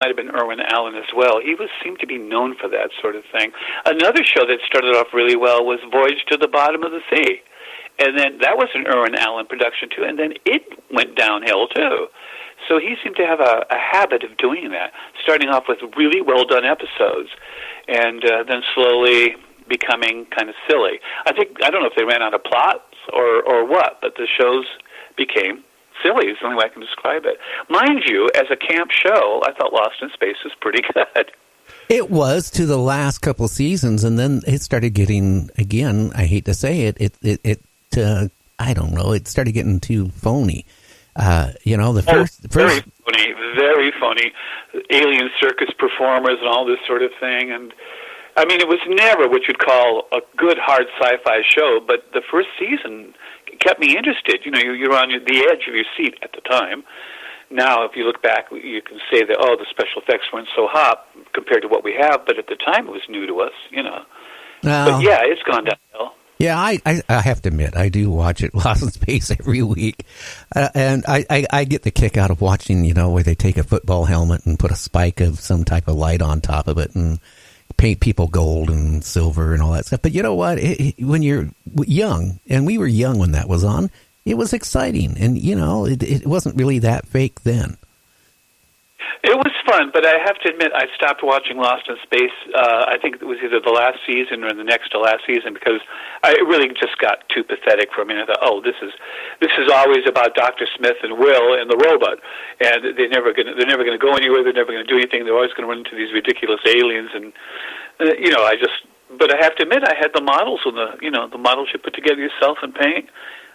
might have been Irwin Allen as well. He seemed to be known for that sort of thing. Another show that started off really well was Voyage to the Bottom of the Sea. And then that was an Irwin Allen production, too, and then it went downhill, too. So he seemed to have a habit of doing that, starting off with really well-done episodes and then slowly becoming kind of silly. I don't know if they ran out of plots or what, but the shows became silly is the only way I can describe it. Mind you, as a camp show, I thought Lost in Space was pretty good. It was to the last couple of seasons, and then it started getting, again, I hate to say it, I don't know, it started getting too phony. The first very phony alien circus performers and all this sort of thing. And I mean, it was never what you'd call a good hard sci-fi show, but the first season kept me interested. You're on the edge of your seat at the time. Now, if you look back, you can say that, the special effects weren't so hot compared to what we have, but at the time it was new to us, But yeah, it's gone downhill. Yeah, I have to admit, I do watch it, Lost in Space, every week. And I get the kick out of watching, where they take a football helmet and put a spike of some type of light on top of it and paint people gold and silver and all that stuff. But you know what? When you're young, and we were young when that was on, it was exciting. And, it wasn't really that fake then. It was fun, but I have to admit I stopped watching Lost in Space. I think it was either the last season or the next to last season because it really just got too pathetic for me. And I thought, this is always about Dr. Smith and Will and the robot, and they're never going to go anywhere. They're never going to do anything. They're always going to run into these ridiculous aliens, and But I have to admit, I had the models of the models you put together yourself and paint.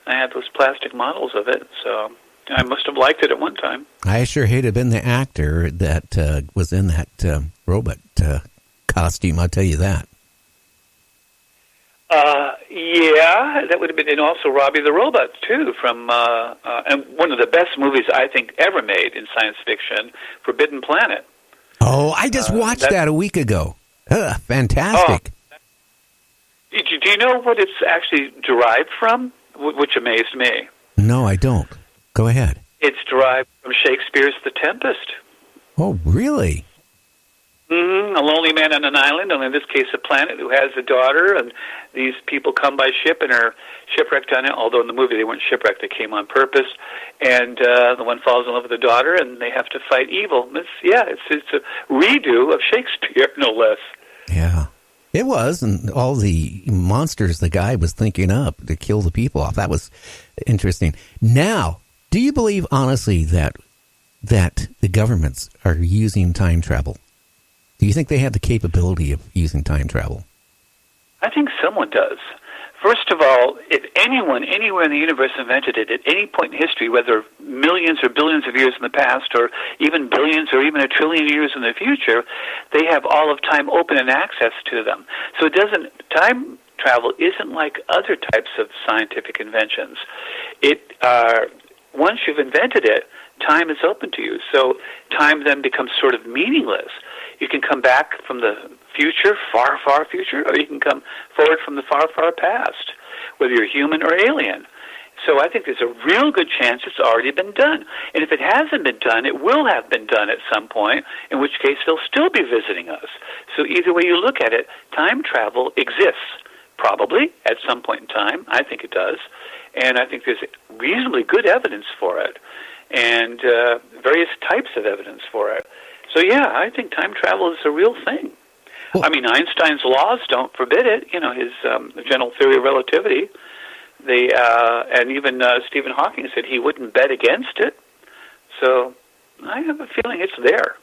I had those plastic models of it, so I must have liked it at one time. I sure hate to have been the actor that was in that robot costume, I'll tell you that. Yeah, that would have been, and also Robbie the Robot, too, from and one of the best movies I think ever made in science fiction, Forbidden Planet. Oh, I just watched that a week ago. Fantastic. Do you know what it's actually derived from, which amazed me? No, I don't. Go ahead. It's derived from Shakespeare's The Tempest. Oh, really? Mm-hmm. A lonely man on an island, and in this case a planet, who has a daughter, and these people come by ship and are shipwrecked on it, although in the movie they weren't shipwrecked, they came on purpose, and the one falls in love with the daughter, and they have to fight evil. It's a redo of Shakespeare, no less. Yeah. It was, and all the monsters the guy was thinking up to kill the people off. That was interesting. Now, do you believe, honestly, that the governments are using time travel? Do you think they have the capability of using time travel? I think someone does. First of all, if anyone anywhere in the universe invented it at any point in history, whether millions or billions of years in the past or even billions or even a trillion years in the future, they have all of time open and access to them. So time travel isn't like other types of scientific inventions. Once you've invented it, time is open to you. So time then becomes sort of meaningless. You can come back from the future, far, far future, or you can come forward from the far, far past, whether you're human or alien. So I think there's a real good chance it's already been done. And if it hasn't been done, it will have been done at some point, in which case they'll still be visiting us. So either way you look at it, time travel exists, probably, at some point in time. I think it does. And I think there's reasonably good evidence for it, and various types of evidence for it. So, yeah, I think time travel is a real thing. Well, I mean, Einstein's laws don't forbid it. His general theory of relativity. And even Stephen Hawking said he wouldn't bet against it. So I have a feeling it's there.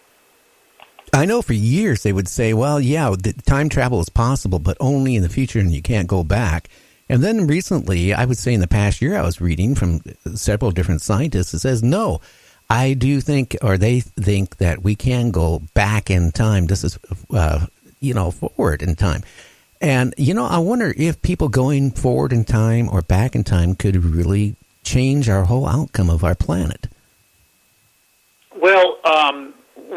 I know for years they would say, well, yeah, the time travel is possible, but only in the future and you can't go back. And then recently, I would say in the past year, I was reading from several different scientists that says, no, I do think, or they think that we can go back in time. This is, forward in time. And, I wonder if people going forward in time or back in time could really change our whole outcome of our planet. Well,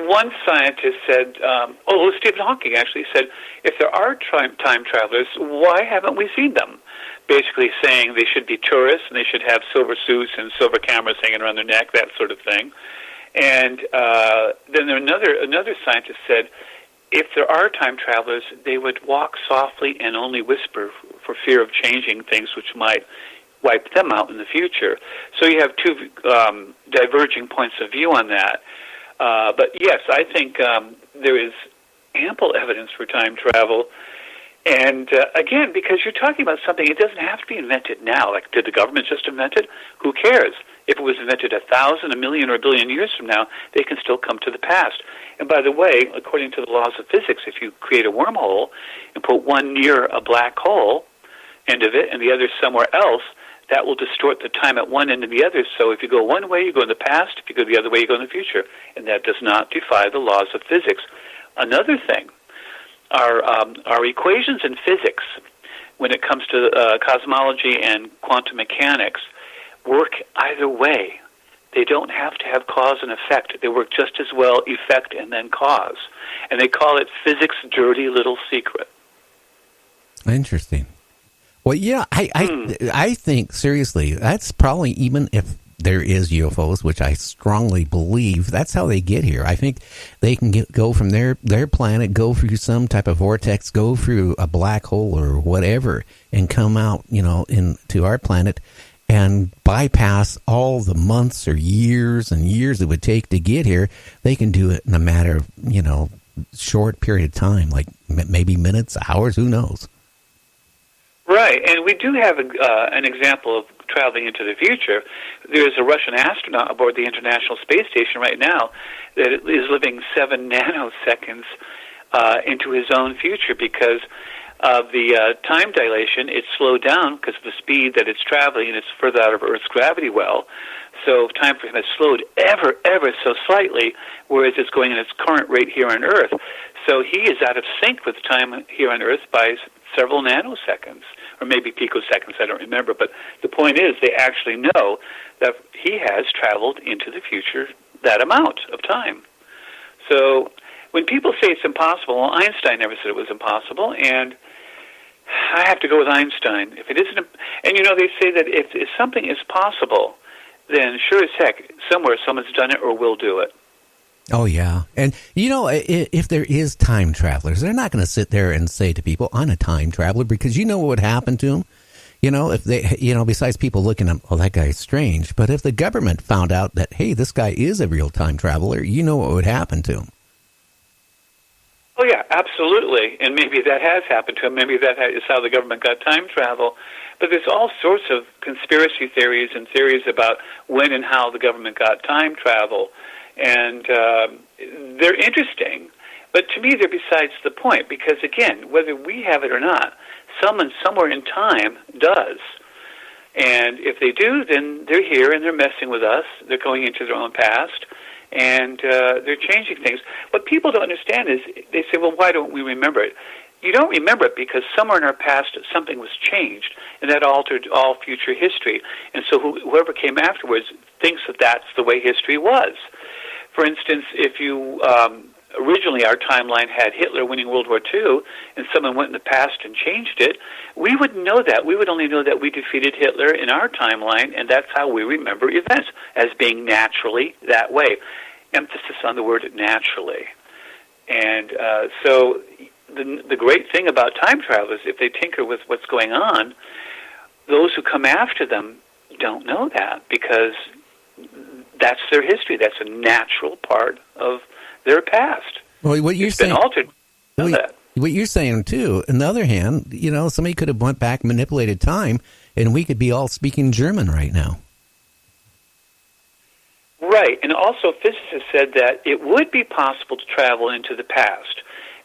one scientist said, Stephen Hawking actually said, if there are time travelers, why haven't we seen them? Basically saying they should be tourists and they should have silver suits and silver cameras hanging around their neck, that sort of thing. And then another scientist said, if there are time travelers, they would walk softly and only whisper for fear of changing things which might wipe them out in the future. So you have two diverging points of view on that. But yes, I think there is ample evidence for time travel. And again, because you're talking about something, it doesn't have to be invented now. Like, did the government just invent it? Who cares? If it was invented 1,000, a million, or a billion years from now, they can still come to the past. And by the way, according to the laws of physics, if you create a wormhole and put one near a black hole end of it and the other somewhere else, that will distort the time at one end and the other. So if you go one way, you go in the past. If you go the other way, you go in the future. And that does not defy the laws of physics. Another thing, our equations in physics, when it comes to cosmology and quantum mechanics, work either way. They don't have to have cause and effect. They work just as well, effect and then cause. And they call it physics' dirty little secret. Interesting. Well, yeah, I think, seriously, that's probably, even if there is UFOs, which I strongly believe, that's how they get here. I think they can go from their planet, go through some type of vortex, go through a black hole or whatever, and come out, into our planet and bypass all the months or years and years it would take to get here. They can do it in a matter of, short period of time, like maybe minutes, hours, who knows? Right, and we do have an example of traveling into the future. There's a Russian astronaut aboard the International Space Station right now that is living 7 nanoseconds into his own future because of the time dilation. It's slowed down because of the speed that it's traveling, and it's further out of Earth's gravity well. So time for him has slowed ever so slightly, whereas it's going in its current rate here on Earth. So he is out of sync with time here on Earth by several nanoseconds, or maybe picoseconds, I don't remember. But the point is, they actually know that he has traveled into the future that amount of time. So when people say it's impossible, well, Einstein never said it was impossible, and I have to go with Einstein. If it isn't, and they say that if something is possible, then sure as heck, somewhere someone's done it or will do it. Oh, yeah. And, if there is time travelers, they're not going to sit there and say to people, I'm a time traveler, because what would happen to them? If they, besides people looking at, that guy's strange. But if the government found out that, hey, this guy is a real time traveler, what would happen to him? Oh, yeah, absolutely. And maybe that has happened to him. Maybe that is how the government got time travel. But there's all sorts of conspiracy theories and theories about when and how the government got time travel. And they're interesting, but to me they're besides the point, because, again, whether we have it or not, someone somewhere in time does. And if they do, then they're here and they're messing with us. They're going into their own past, and they're changing things. What people don't understand is they say, well, why don't we remember it? You don't remember it because somewhere in our past something was changed, and that altered all future history. And so whoever came afterwards thinks that that's the way history was. For instance, if you originally our timeline had Hitler winning World War II, and someone went in the past and changed it, we wouldn't know that. We would only know that we defeated Hitler in our timeline, and that's how we remember events, as being naturally that way. Emphasis on the word naturally. And so the great thing about time travelers, if they tinker with what's going on, those who come after them don't know that, because that's their history. That's a natural part of their past. Well, what you're saying, been altered. What you're saying too. On the other hand, somebody could have went back, manipulated time, and we could be all speaking German right now. Right, and also physicists said that it would be possible to travel into the past.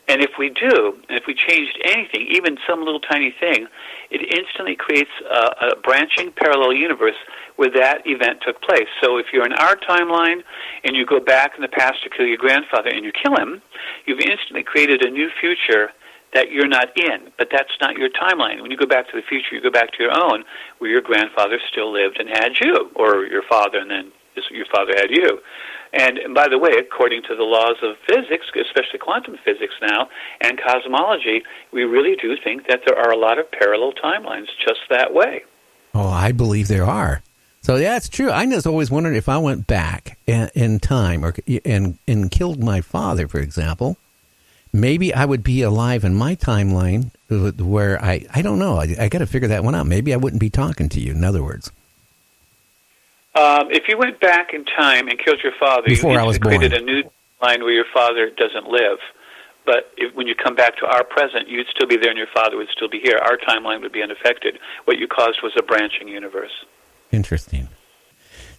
And if we do, and if we changed anything, even some little tiny thing, it instantly creates a branching parallel universe where that event took place. So if you're in our timeline and you go back in the past to kill your grandfather and you kill him, you've instantly created a new future that you're not in, but that's not your timeline. When you go back to the future, you go back to your own, where your grandfather still lived and had you, or your father, and then your father had you. And by the way, according to the laws of physics, especially quantum physics now, and cosmology, we really do think that there are a lot of parallel timelines just that way. Oh, I believe there are. So yeah, it's true. I just always wondered if I went back in time and killed my father, for example, maybe I would be alive in my timeline where I don't know. I got to figure that one out. Maybe I wouldn't be talking to you. In other words, if you went back in time and killed your father, before I was created born, a new line where your father doesn't live. But when you come back to our present, you'd still be there and your father would still be here. Our timeline would be unaffected. What you caused was a branching universe. Interesting.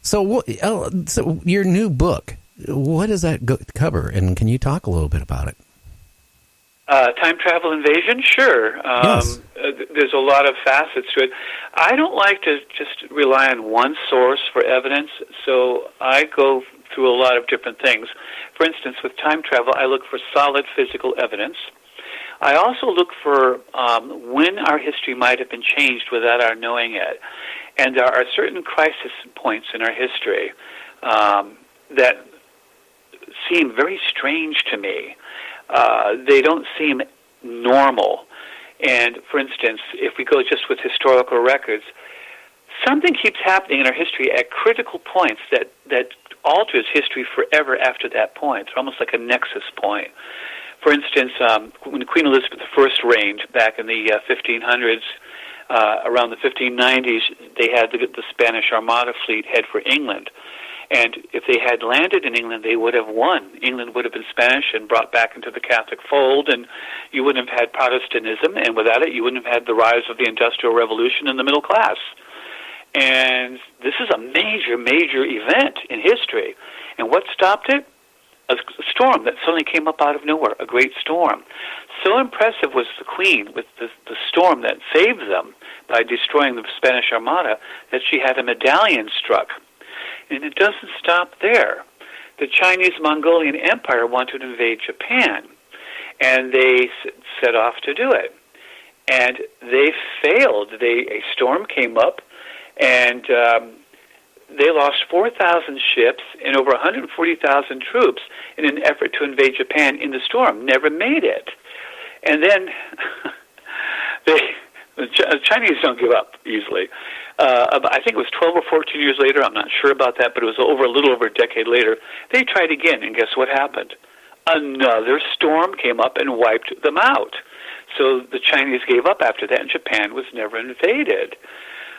So your new book, what does that cover? And can you talk a little bit about it? Time travel invasion? Sure. Yes. There's a lot of facets to it. I don't like to just rely on one source for evidence, so I go through a lot of different things. For instance, with time travel, I look for solid physical evidence. I also look for when our history might have been changed without our knowing it. And there are certain crisis points in our history that seem very strange to me. They don't seem normal. And, for instance, if we go just with historical records, something keeps happening in our history at critical points that alters history forever after that point. It's almost like a nexus point. For instance, when Queen Elizabeth I reigned back in the 1500s, around the 1590s, they had the Spanish Armada fleet head for England. And if they had landed in England, they would have won. England would have been Spanish and brought back into the Catholic fold, and you wouldn't have had Protestantism, and without it, you wouldn't have had the rise of the Industrial Revolution and the middle class. And this is a major, major event in history. And what stopped it? A storm that suddenly came up out of nowhere, a great storm. So impressive was the Queen with the storm that saved them by destroying the Spanish Armada that she had a medallion struck. And it doesn't stop there. The Chinese-Mongolian Empire wanted to invade Japan, and they set off to do it. And they failed. A storm came up, and they lost 4,000 ships and over 140,000 troops in an effort to invade Japan in the storm. Never made it. And then the Chinese don't give up easily. I think it was 12 or 14 years later, I'm not sure about that, but it was a little over a decade later, they tried again, and guess what happened? Another storm came up and wiped them out. So the Chinese gave up after that, and Japan was never invaded.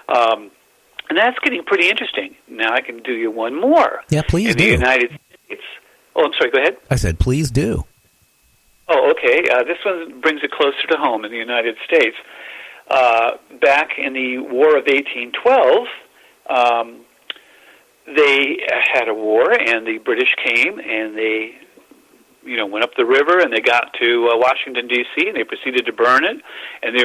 And that's getting pretty interesting. Now I can do you one more. Yeah, please do. In the United States. Oh, I'm sorry, go ahead. I said, please do. Oh, okay. This one brings it closer to home in the United States. Back in the War of 1812, they had a war, and the British came, and they went up the river, and they got to Washington, D.C., and they proceeded to burn it, and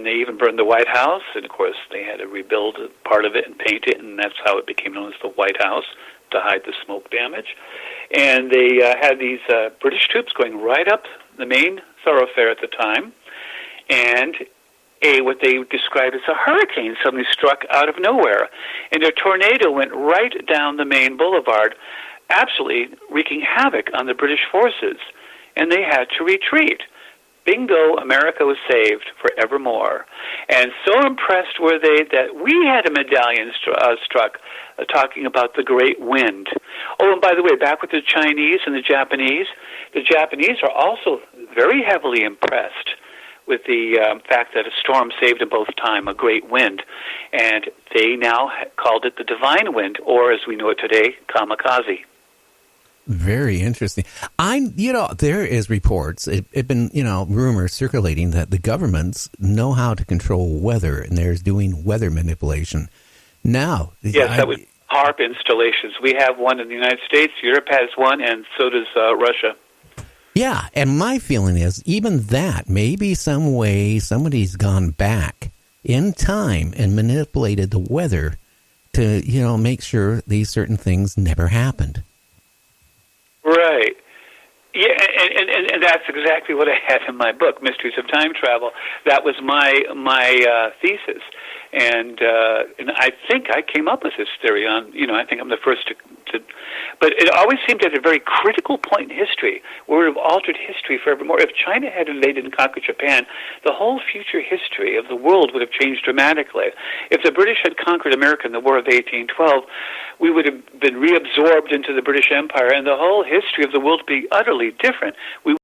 they even burned the White House, and of course they had to rebuild part of it and paint it, and that's how it became known as the White House, to hide the smoke damage. And they had these British troops going right up the main thoroughfare at the time, and what they described as a hurricane suddenly struck out of nowhere, and a tornado went right down the main boulevard, absolutely wreaking havoc on the British forces, and they had to retreat. Bingo, America was saved forevermore. And so impressed were they that we had a medallion struck talking about the great wind. Oh, and by the way, back with the Chinese and the Japanese are also very heavily impressed with the fact that a storm saved them both time, a great wind. And they now called it the divine wind, or as we know it today, kamikaze. Very interesting. There is reports, it been, rumors circulating that the governments know how to control weather, and they're doing weather manipulation. Now, yes, that was HAARP installations. We have one in the United States, Europe has one, and so does Russia. Yeah, and my feeling is even that, maybe some way somebody's gone back in time and manipulated the weather to, make sure these certain things never happened. Right. Yeah, and that's exactly what I had in my book, Mysteries of Time Travel. That was my thesis, and I think I came up with this theory on. I think I'm the first But it always seemed at a very critical point in history where it would have altered history forevermore. If China had invaded and conquered Japan, the whole future history of the world would have changed dramatically. If the British had conquered America in the War of 1812, we would have been reabsorbed into the British Empire, and the whole history of the world would be utterly different. We